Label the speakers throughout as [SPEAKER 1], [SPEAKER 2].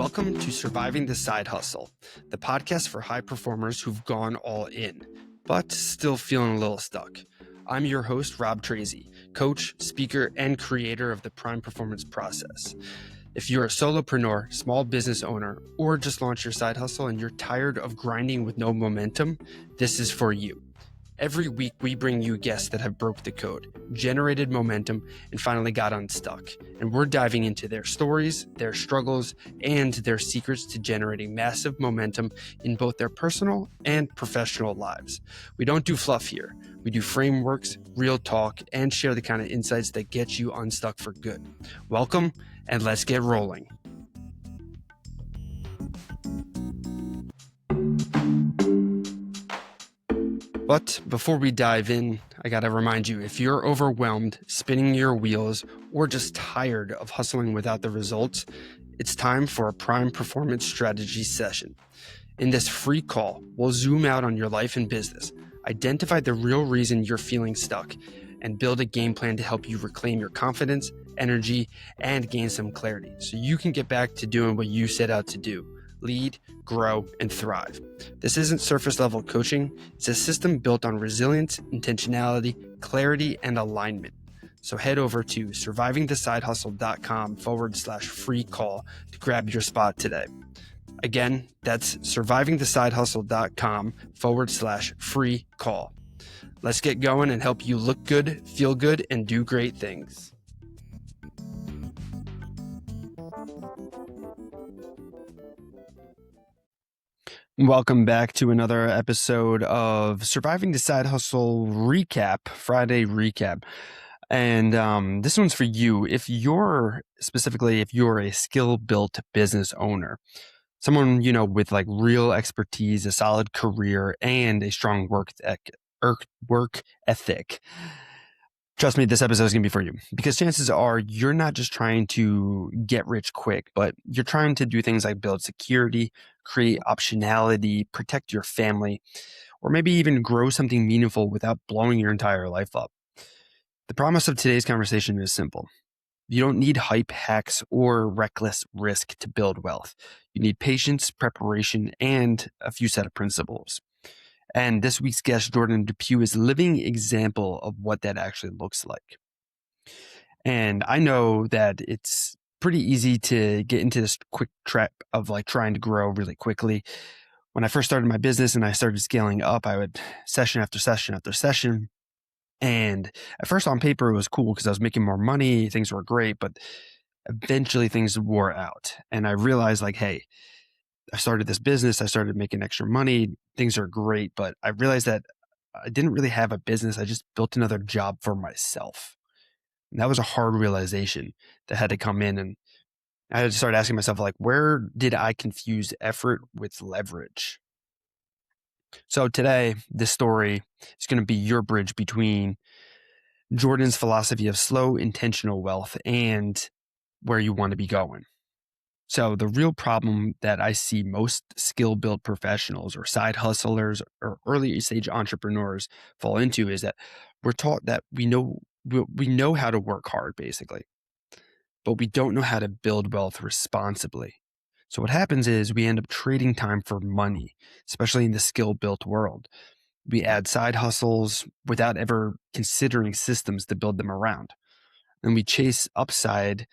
[SPEAKER 1] Welcome to Surviving the Side Hustle, the podcast for high performers who've gone all in, but still feeling a little stuck. I'm your host, Rob Tracy, coach, speaker, and creator of the Prime Performance Process. If you're a solopreneur, small business owner, or just launched your side hustle and you're tired of grinding with no momentum, this is for you. Every week, we bring you guests that have broke the code, generated momentum, and finally got unstuck. And we're diving into their stories, their struggles, and their secrets to generating massive momentum in both their personal and professional lives. We don't do fluff here. We do frameworks, real talk, and share the kind of insights that get you unstuck for good. Welcome, and let's get rolling. But before we dive in, I gotta remind you, if you're overwhelmed, spinning your wheels, or just tired of hustling without the results, it's time for a Prime Performance Strategy session. In this free call, we'll zoom out on your life and business, identify the real reason you're feeling stuck, and build a game plan to help you reclaim your confidence, energy, and gain some clarity so you can get back to doing what you set out to do. Lead, grow, and thrive. This isn't surface level coaching. It's a system built on resilience, intentionality, clarity, and alignment. So head over to survivingthesidehustle.com/free call to grab your spot today. Again, that's survivingthesidehustle.com/free call. Let's get going and help you look good, feel good, and do great things. Welcome back to another episode of Surviving the Side Hustle Recap, Friday Recap. And this one's for you. If you're a skill-built business owner, someone, with like real expertise, a solid career, and a strong work ethic. Trust me, this episode is going to be for you because chances are you're not just trying to get rich quick, but you're trying to do things like build security, create optionality, protect your family, or maybe even grow something meaningful without blowing your entire life up. The promise of today's conversation is simple. You don't need hype hacks or reckless risk to build wealth. You need patience, preparation, and a few set of principles. And this week's guest, Jordan DePuy, is a living example of what that actually looks like. And I know that it's pretty easy to get into this quick trap of like trying to grow really quickly. When I first started my business and I started scaling up, I would session after session after session. And at first on paper, it was cool because I was making more money. Things were great, but eventually things wore out. And I realized like, hey, I started this business. I started making extra money. Things are great, but I realized that I didn't really have a business. I just built another job for myself. And that was a hard realization that had to come in. And I had to start asking myself, like, where did I confuse effort with leverage? So today, this story is going to be your bridge between Jordan's philosophy of slow, intentional wealth and where you want to be going. So the real problem that I see most skill-built professionals or side hustlers or early stage entrepreneurs fall into is that we're taught that we know how to work hard, basically, but we don't know how to build wealth responsibly. So what happens is we end up trading time for money, especially in the skill-built world. We add side hustles without ever considering systems to build them around. And we chase upside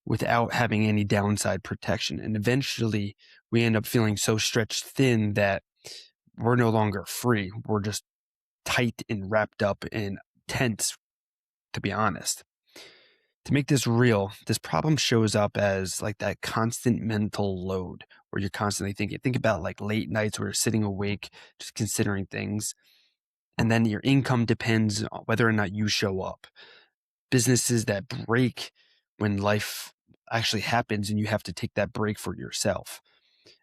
[SPEAKER 1] without having any downside protection. And eventually we end up feeling so stretched thin that we're no longer free. We're just tight and wrapped up in tense, to be honest. To make this real, this problem shows up as like that constant mental load where you're constantly thinking. Think about like late nights where you're sitting awake, just considering things. And then your income depends on whether or not you show up. Businesses that break when life actually happens and you have to take that break for yourself.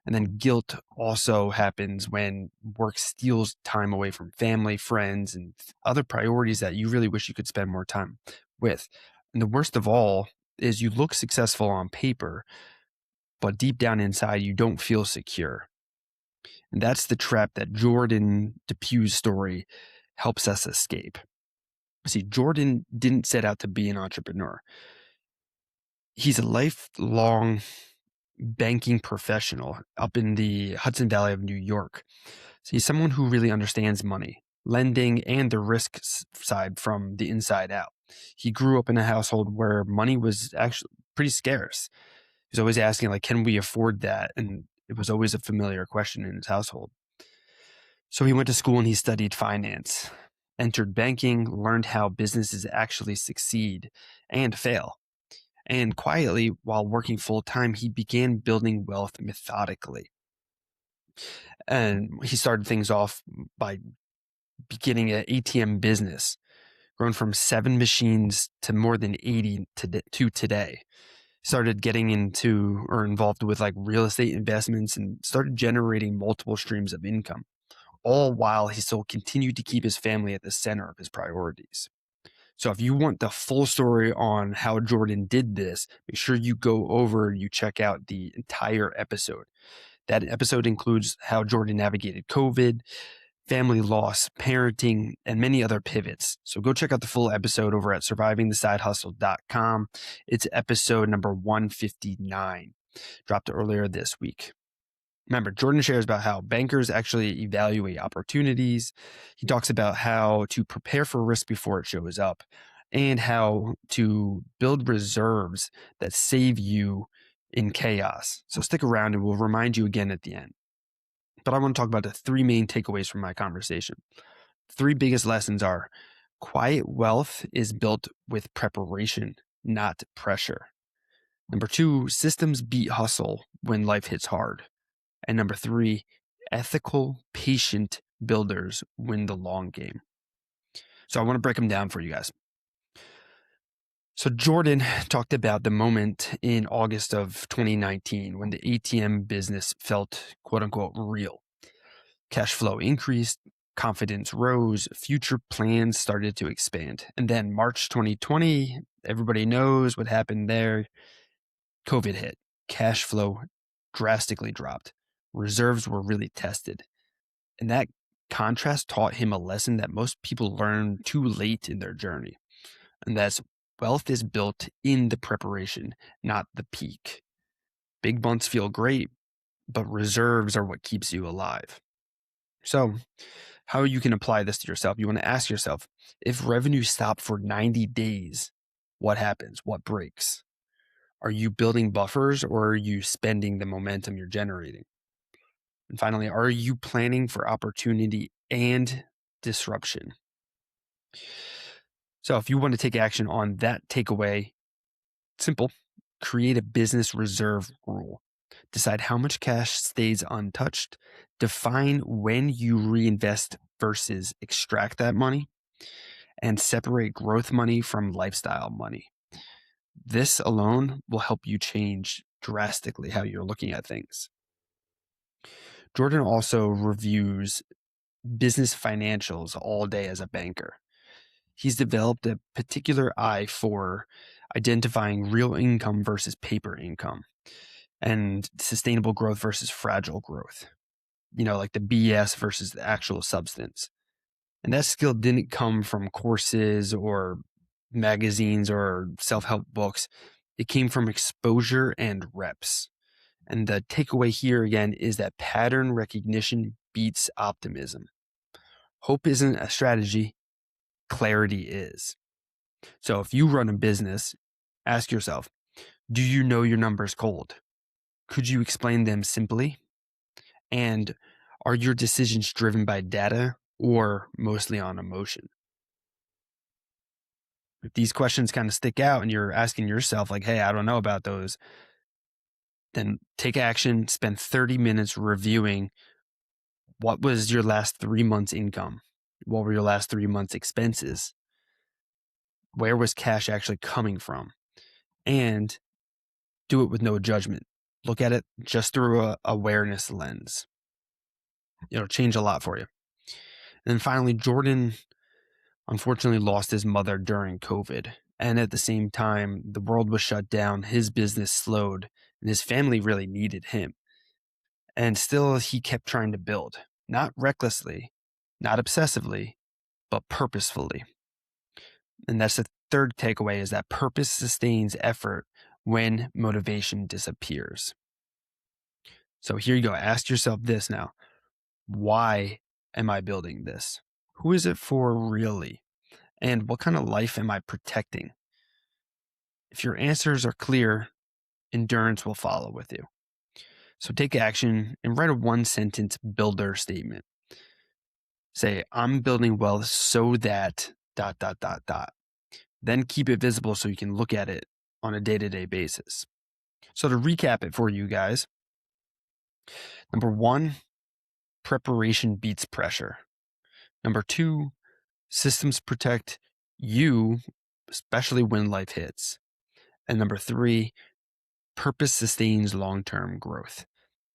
[SPEAKER 1] And then guilt also happens when work steals time away from family, friends, and other priorities that you really wish you could spend more time with. And the worst of all is you look successful on paper, but deep down inside, you don't feel secure. And that's the trap that Jordan DePuy's story helps us escape. See, Jordan didn't set out to be an entrepreneur. He's a lifelong banking professional up in the Hudson Valley of New York. So he's someone who really understands money, lending, and the risk side from the inside out. He grew up in a household where money was actually pretty scarce. He's always asking, like, can we afford that? And it was always a familiar question in his household. So he went to school and he studied finance, entered banking, learned how businesses actually succeed and fail. And quietly, while working full time, he began building wealth methodically. And he started things off by beginning an ATM business, grown from 7 machines to more than 80 to today. Started getting into or involved with like real estate investments and started generating multiple streams of income, all while he still continued to keep his family at the center of his priorities. So if you want the full story on how Jordan did this, make sure you go over and you check out the entire episode. That episode includes how Jordan navigated COVID, family loss, parenting, and many other pivots. So go check out the full episode over at survivingthesidehustle.com. It's episode number 159, dropped earlier this week. Remember, Jordan shares about how bankers actually evaluate opportunities. He talks about how to prepare for risk before it shows up and how to build reserves that save you in chaos. So stick around and we'll remind you again at the end. But I want to talk about the 3 main takeaways from my conversation. 3 biggest lessons are: quiet wealth is built with preparation, not pressure. Number 2, systems beat hustle when life hits hard. And number 3, ethical, patient builders win the long game. So I want to break them down for you guys. So Jordan talked about the moment in August of 2019 when the ATM business felt quote unquote real. Cash flow increased, confidence rose, future plans started to expand. And then March 2020, everybody knows what happened there. COVID hit, cash flow drastically dropped. Reserves were really tested. And that contrast taught him a lesson that most people learn too late in their journey. And that's wealth is built in the preparation, not the peak. Big months feel great, but reserves are what keeps you alive. So, how you can apply this to yourself? You want to ask yourself, if revenue stopped for 90 days, what happens? What breaks? Are you building buffers or are you spending the momentum you're generating? And finally, are you planning for opportunity and disruption? So if you want to take action on that takeaway, simple: create a business reserve rule. Decide how much cash stays untouched. Define when you reinvest versus extract that money. And separate growth money from lifestyle money. This alone will help you change drastically how you're looking at things. Jordan also reviews business financials all day as a banker. He's developed a particular eye for identifying real income versus paper income and sustainable growth versus fragile growth, like the BS versus the actual substance. And that skill didn't come from courses or magazines or self-help books. It came from exposure and reps. And the takeaway here again is that pattern recognition beats optimism. Hope isn't a strategy, clarity is. So if you run a business, ask yourself, do you know your numbers cold? Could you explain them simply? And are your decisions driven by data or mostly on emotion? If these questions kind of stick out and you're asking yourself like, hey, I don't know about those, then take action, spend 30 minutes reviewing what was your last 3 months income? What were your last 3 months expenses? Where was cash actually coming from? And do it with no judgment. Look at it just through a awareness lens. It'll change a lot for you. And then finally, Jordan unfortunately lost his mother during COVID. And at the same time, the world was shut down, his business slowed, and his family really needed him. And still, he kept trying to build, not recklessly, not obsessively, but purposefully. And that's the third takeaway, is that purpose sustains effort when motivation disappears. So here you go. Ask yourself this now. Why am I building this? Who is it for really? And what kind of life am I protecting? If your answers are clear, endurance will follow with you. So take action and write a 1-sentence builder statement. Say, I'm building wealth so that ... Then keep it visible so you can look at it on a day-to-day basis. So to recap it for you guys, number 1, preparation beats pressure. Number 2, systems protect you, especially when life hits. And number 3, purpose sustains long-term growth.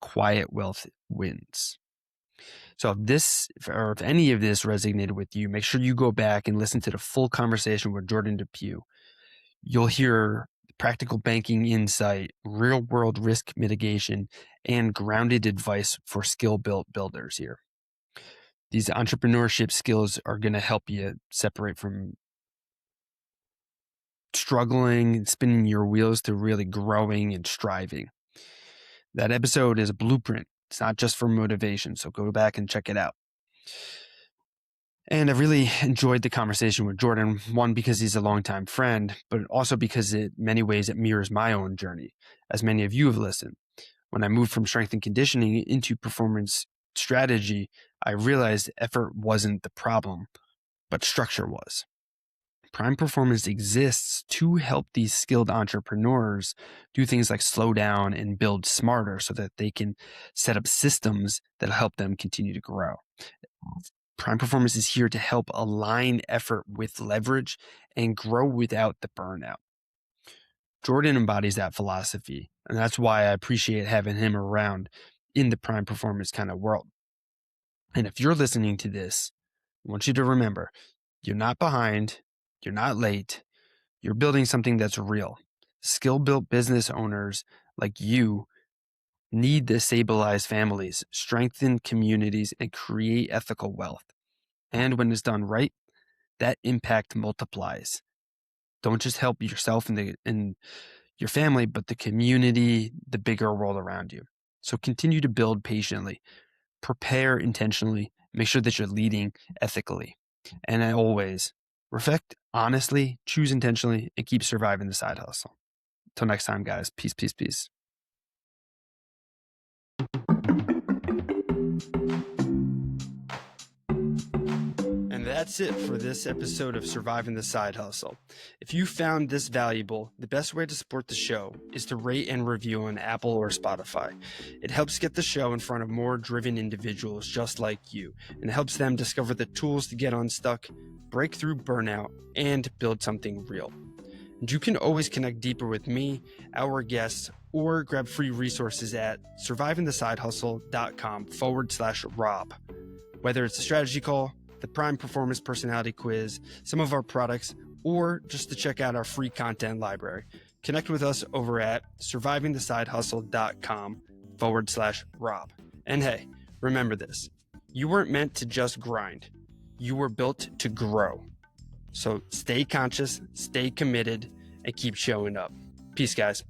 [SPEAKER 1] Quiet wealth wins. So if any of this resonated with you, make sure you go back and listen to the full conversation with Jordan DePuy. You'll hear practical banking insight, real-world risk mitigation, and grounded advice for skill-built builders here. These entrepreneurship skills are going to help you separate from struggling, spinning your wheels, to really growing and striving. That episode is a blueprint. It's not just for motivation, so go back and check it out. And I really enjoyed the conversation with Jordan, one, because he's a longtime friend, but also because in many ways it mirrors my own journey, as many of you have listened. When I moved from strength and conditioning into performance strategy, I realized effort wasn't the problem, but structure was. Prime Performance exists to help these skilled entrepreneurs do things like slow down and build smarter so that they can set up systems that help them continue to grow. Prime Performance is here to help align effort with leverage and grow without the burnout. Jordan embodies that philosophy, and that's why I appreciate having him around in the Prime Performance kind of world. And if you're listening to this, I want you to remember, you're not behind, you're not late, you're building something that's real. Skill-built business owners like you need to stabilize families, strengthen communities, and create ethical wealth. And when it's done right, that impact multiplies. Don't just help yourself and your family, but the community, the bigger world around you. So continue to build patiently, prepare intentionally, make sure that you're leading ethically. And always reflect honestly, choose intentionally, and keep surviving the side hustle. Till next time, guys. Peace, peace, peace. And that's it for this episode of Surviving the Side Hustle. If you found this valuable, the best way to support the show is to rate and review on Apple or Spotify. It helps get the show in front of more driven individuals just like you, and helps them discover the tools to get unstuck, break through burnout, and build something real. And you can always connect deeper with me, our guests, or grab free resources at survivingthesidehustle.com/Rob. Whether it's a strategy call, the Prime Performance Personality Quiz, some of our products, or just to check out our free content library, connect with us over at survivingthesidehustle.com/Rob. And hey, remember this, you weren't meant to just grind. You were built to grow. So stay conscious, stay committed, and keep showing up. Peace, guys.